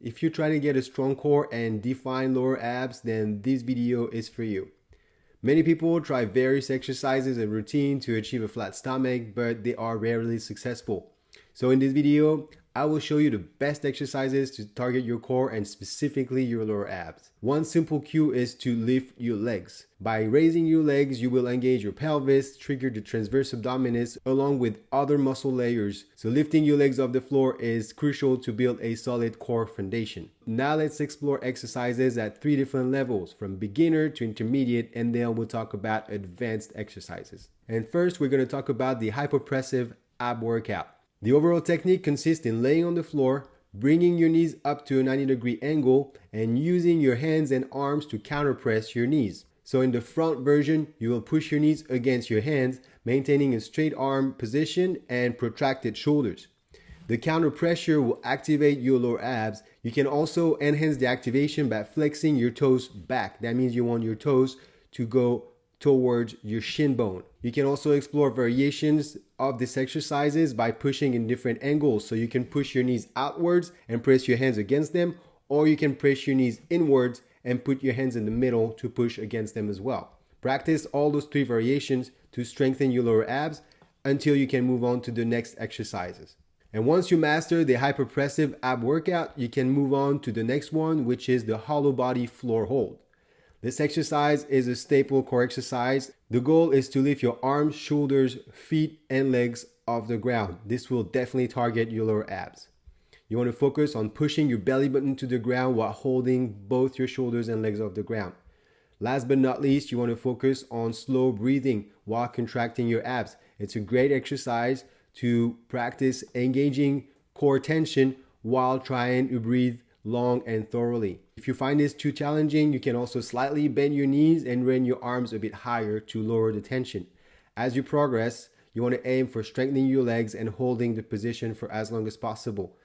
If you're trying to get a strong core and define lower abs, then this video is for you. Many people try various exercises and routines to achieve a flat stomach, but they are rarely successful. So in this video, I will show you the best exercises to target your core and specifically your lower abs. One simple cue is to lift your legs. By raising your legs, you will engage your pelvis, trigger the transverse abdominis along with other muscle layers. So lifting your legs off the floor is crucial to build a solid core foundation. Now let's explore exercises at 3 different levels, from beginner to intermediate, and then we'll talk about advanced exercises. And first, we're going to talk about the hypopressive ab workout. The overall technique consists in laying on the floor, bringing your knees up to a 90-degree angle, and using your hands and arms to counterpress your knees. So in the front version, you will push your knees against your hands, maintaining a straight arm position and protracted shoulders. The counter pressure will activate your lower abs. You can also enhance the activation by flexing your toes back. That means you want your toes to go towards your shin bone. You can also explore variations of these exercises by pushing in different angles. So you can push your knees outwards and press your hands against them, or you can press your knees inwards and put your hands in the middle to push against them as well. Practice all those 3 variations to strengthen your lower abs until you can move on to the next exercises. And once you master the hyperpressive ab workout, you can move on to the next one, which is the hollow body floor hold. This exercise is a staple core exercise. The goal is to lift your arms, shoulders, feet, and legs off the ground. This will definitely target your lower abs. You want to focus on pushing your belly button to the ground while holding both your shoulders and legs off the ground. Last but not least, you want to focus on slow breathing while contracting your abs. It's a great exercise to practice engaging core tension while trying to breathe long and thoroughly. If you find this too challenging, you can also slightly bend your knees and raise your arms a bit higher to lower the tension. As you progress, you want to aim for strengthening your legs and holding the position for as long as possible.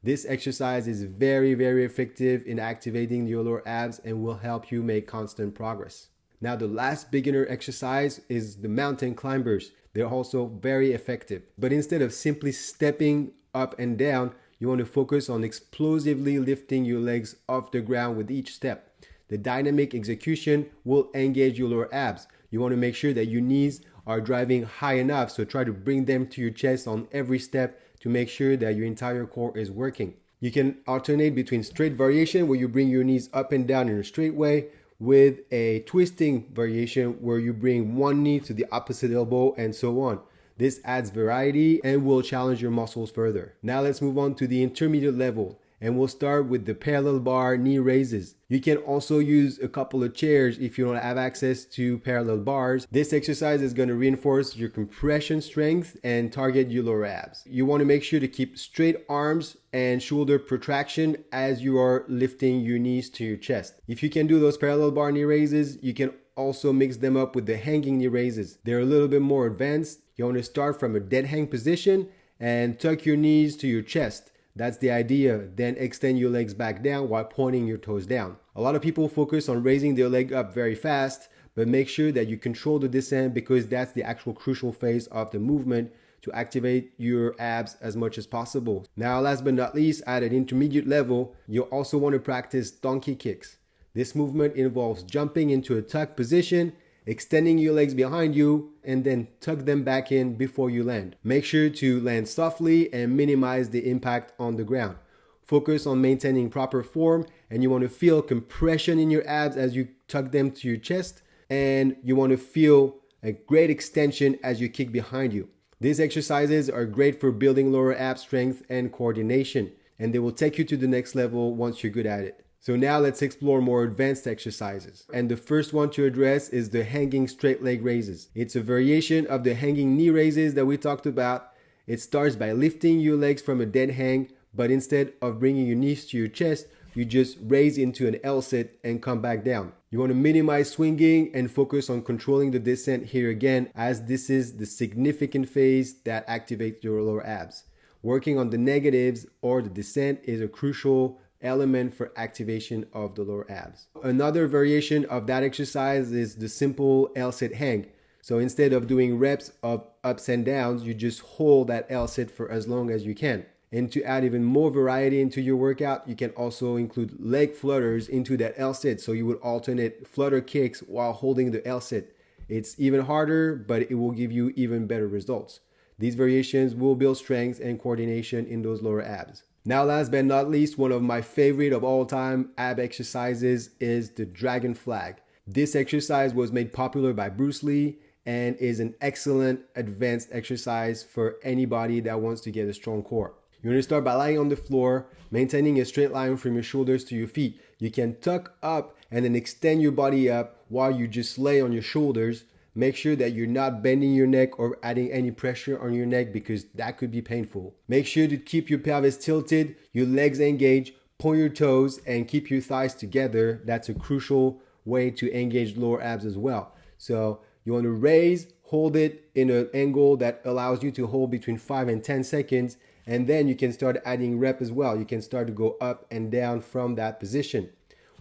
This exercise is very effective in activating your lower abs and will help you make constant progress. Now, the last beginner exercise is the mountain climbers. They're also very effective. But instead of simply stepping up and down, you want to focus on explosively lifting your legs off the ground with each step. The dynamic execution will engage your lower abs. You want to make sure that your knees are driving high enough, so try to bring them to your chest on every step to make sure that your entire core is working. You can alternate between straight variation, where you bring your knees up and down in a straight way, with a twisting variation where you bring one knee to the opposite elbow and so on. This adds variety and will challenge your muscles further. Now let's move on to the intermediate level, and we'll start with the parallel bar knee raises. You can also use a couple of chairs if you don't have access to parallel bars. This exercise is going to reinforce your compression strength and target your lower abs. You want to make sure to keep straight arms and shoulder protraction as you are lifting your knees to your chest. If you can do those parallel bar knee raises, you can also mix them up with the hanging knee raises. They're a little bit more advanced. You want to start from a dead hang position and tuck your knees to your chest. That's the idea. Then extend your legs back down while pointing your toes down. A lot of people focus on raising their leg up very fast, but make sure that you control the descent, because that's the actual crucial phase of the movement to activate your abs as much as possible. Now, last but not least, at an intermediate level, you'll also want to practice donkey kicks. This movement involves jumping into a tuck position, extending your legs behind you, and then tuck them back in before you land. Make sure to land softly and minimize the impact on the ground. Focus on maintaining proper form, and you want to feel compression in your abs as you tuck them to your chest, and you want to feel a great extension as you kick behind you. These exercises are great for building lower ab strength and coordination, and they will take you to the next level once you're good at it. So now let's explore more advanced exercises. And the first one to address is the hanging straight leg raises. It's a variation of the hanging knee raises that we talked about. It starts by lifting your legs from a dead hang, but instead of bringing your knees to your chest, you just raise into an L sit and come back down. You want to minimize swinging and focus on controlling the descent here again, as this is the significant phase that activates your lower abs. Working on the negatives or the descent is a crucial element for activation of the lower abs. Another variation of that exercise is the simple L-sit hang. So instead of doing reps of ups and downs, you just hold that L-sit for as long as you can. And to add even more variety into your workout, you can also include leg flutters into that L sit. So you would alternate flutter kicks while holding the L sit. It's even harder, but it will give you even better results. These variations will build strength and coordination in those lower abs. Now, last but not least, one of my favorite of all time ab exercises is the dragon flag. This exercise was made popular by Bruce Lee and is an excellent advanced exercise for anybody that wants to get a strong core. You want to start by lying on the floor, maintaining a straight line from your shoulders to your feet. You can tuck up and then extend your body up while you just lay on your shoulders. Make sure that you're not bending your neck or adding any pressure on your neck because that could be painful. Make sure to keep your pelvis tilted, your legs engaged, point your toes, and keep your thighs together. That's a crucial way to engage lower abs as well. So you want to raise, hold it in an angle that allows you to hold between 5 and 10 seconds. And then you can start adding rep as well. You can start to go up and down from that position.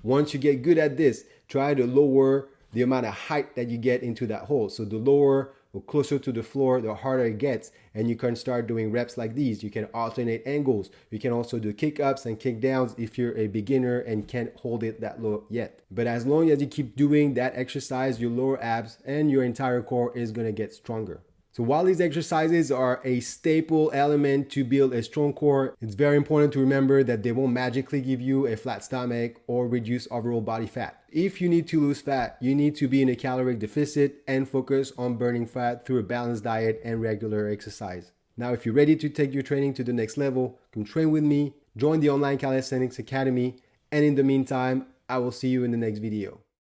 Once you get good at this, try to lower the amount of height that you get into that hole. So the lower or closer to the floor, the harder it gets. And you can start doing reps like these. You can alternate angles. You can also do kick ups and kick downs if you're a beginner and can't hold it that low yet. But as long as you keep doing that exercise, your lower abs and your entire core is going to get stronger. So while these exercises are a staple element to build a strong core, it's very important to remember that they won't magically give you a flat stomach or reduce overall body fat. If you need to lose fat, you need to be in a caloric deficit and focus on burning fat through a balanced diet and regular exercise. Now, if you're ready to take your training to the next level, come train with me, join the online Calisthenics Academy, and in the meantime, I will see you in the next video.